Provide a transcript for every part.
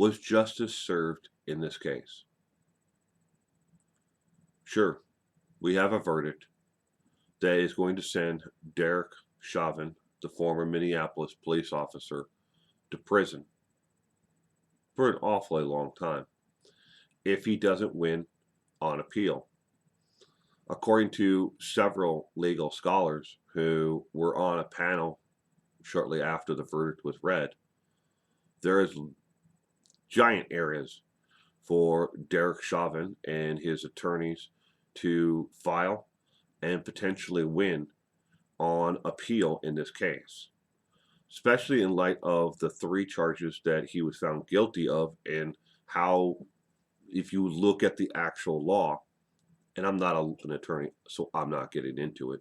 Was justice served in this case? Sure, we have a verdict that is going to send Derek Chauvin, the former Minneapolis police officer, to prison for an awfully long time if he doesn't win on appeal. According to several legal scholars who were on a panel shortly after the verdict was read, there is giant areas for Derek Chauvin and his attorneys to file and potentially win on appeal in this case, especially in light of the 3 charges that he was found guilty of, and how, if you look at the actual law, and I'm not an attorney, so I'm not getting into it,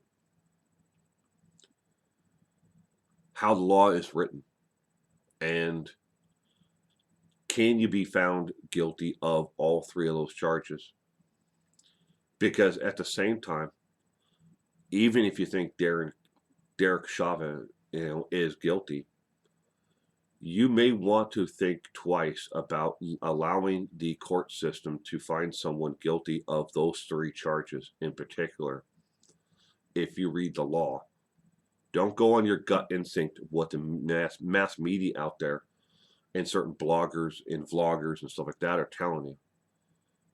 how the law is written, and can you be found guilty of all 3 of those charges? Because at the same time, even if you think Derek Chauvin, is guilty, you may want to think twice about allowing the court system to find someone guilty of those 3 charges in particular. If you read the law, don't go on your gut instinct what the mass media out there and certain bloggers and vloggers and stuff like that are telling you.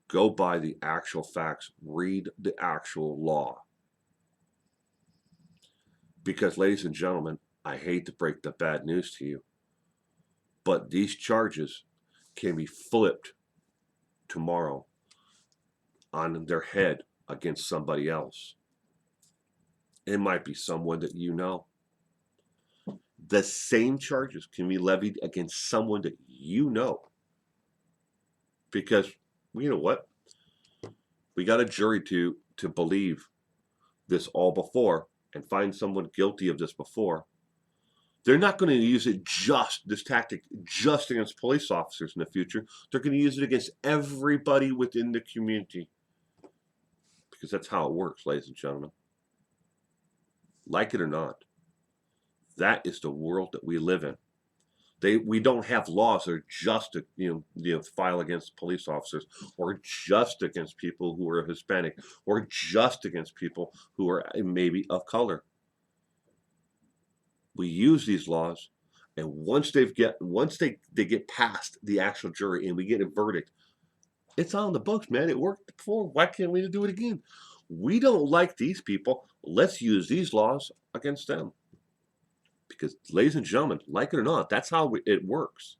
Go by the actual facts. Read the actual law. Because, ladies and gentlemen, I hate to break the bad news to you, but these charges can be flipped tomorrow on their head against somebody else. It might be someone that you know. The same charges can be levied against someone that you know. Because, you know what? We got a jury to believe this all before and find someone guilty of this before. They're not going to use this tactic just against police officers in the future. They're going to use it against everybody within the community. Because that's how it works, ladies and gentlemen. Like it or not, that is the world that we live in. We don't have laws that are just to file against police officers, or just against people who are Hispanic, or just against people who are maybe of color. We use these laws, and once they get past the actual jury and we get a verdict, it's on the books, man. It worked before. Why can't we do it again? We don't like these people. Let's use these laws against them. Because, ladies and gentlemen, like it or not, that's how it works.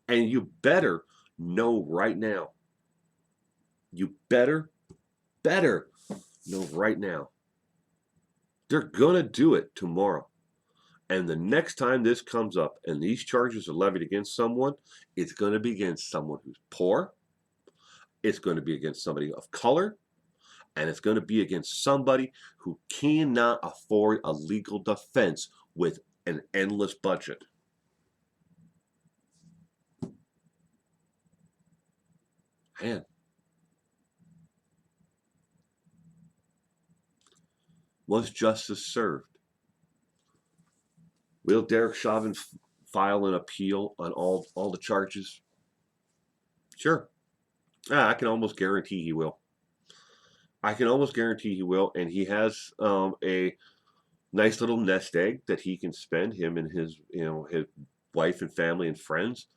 And you better know right now. You better know right now. They're going to do it tomorrow. And the next time this comes up and these charges are levied against someone, it's going to be against someone who's poor. It's going to be against somebody of color. And it's going to be against somebody who cannot afford a legal defense with an endless budget. Man. Was justice served? Will Derek Chauvin file an appeal on all the charges? Sure. I can almost guarantee he will. I can almost guarantee he will, and he has a nice little nest egg that he can spend, him and his wife and family and friends,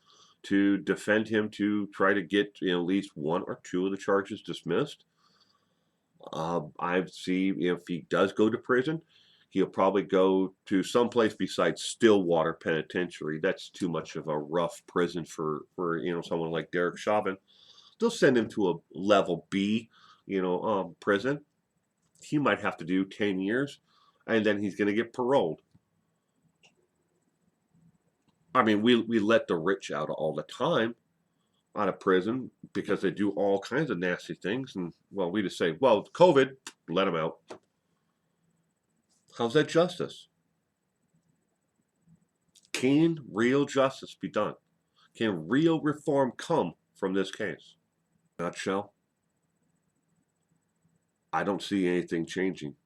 to defend him, to try to get at least 1 or 2 of the charges dismissed. I see if he does go to prison, he'll probably go to someplace besides Stillwater Penitentiary. That's too much of a rough prison for someone like Derek Chauvin. They'll send him to a level B, prison. He might have to do 10 years, and then he's going to get paroled. I mean, we let the rich out all the time out of prison because they do all kinds of nasty things. And, well, we just say, well, COVID, let them out. How's that justice? Can real justice be done? Can real reform come from this case? In a nutshell, I don't see anything changing.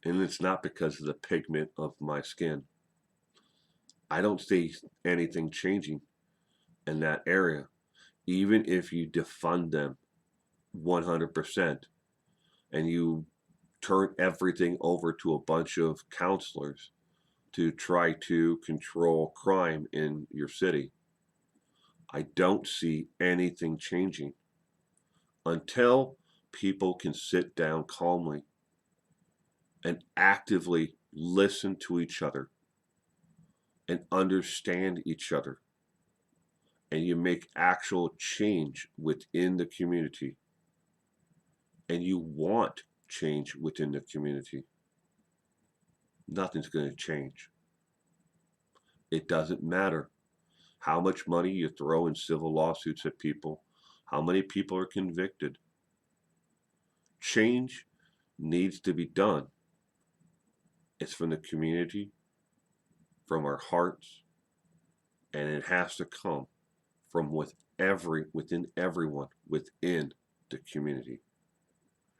And it's not because of the pigment of my skin. I don't see anything changing in that area, even if you defund them 100% and you turn everything over to a bunch of counselors to try to control crime in your city. I don't see anything changing until people can sit down calmly and actively listen to each other and understand each other, and you make actual change within the community, and you want change within the community. Nothing's going to change. It doesn't matter how much money you throw in civil lawsuits at people, how many people are convicted. Change needs to be done. It's from the community, from our hearts, and it has to come from within everyone within the community.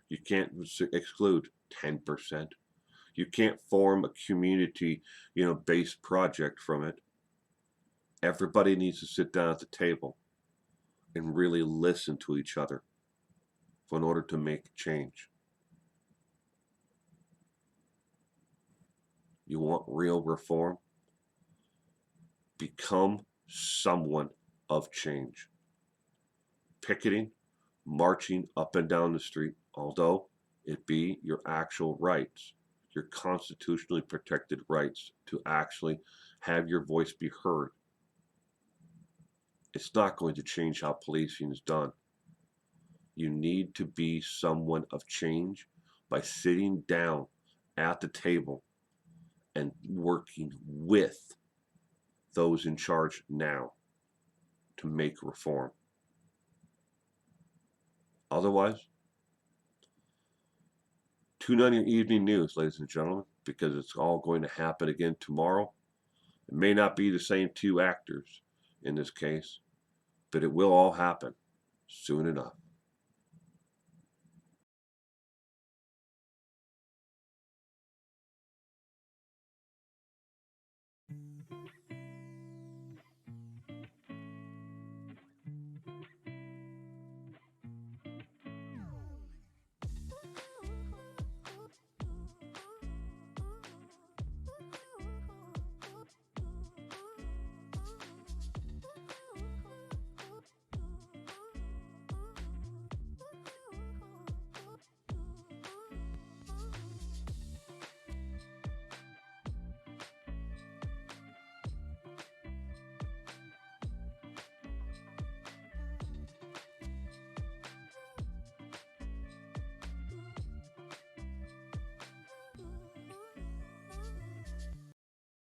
You can't exclude 10%. You can't form a community, based project from it. Everybody needs to sit down at the table and really listen to each other in order to make change. You want real reform? Become someone of change. Picketing, marching up and down the street, although it be your actual rights, your constitutionally protected rights to actually have your voice be heard. It's not going to change how policing is done. You need to be someone of change by sitting down at the table and working with those in charge now to make reform. Otherwise, tune on your evening news, ladies and gentlemen, because it's all going to happen again tomorrow. It may not be the same two actors in this case, but it will all happen soon enough.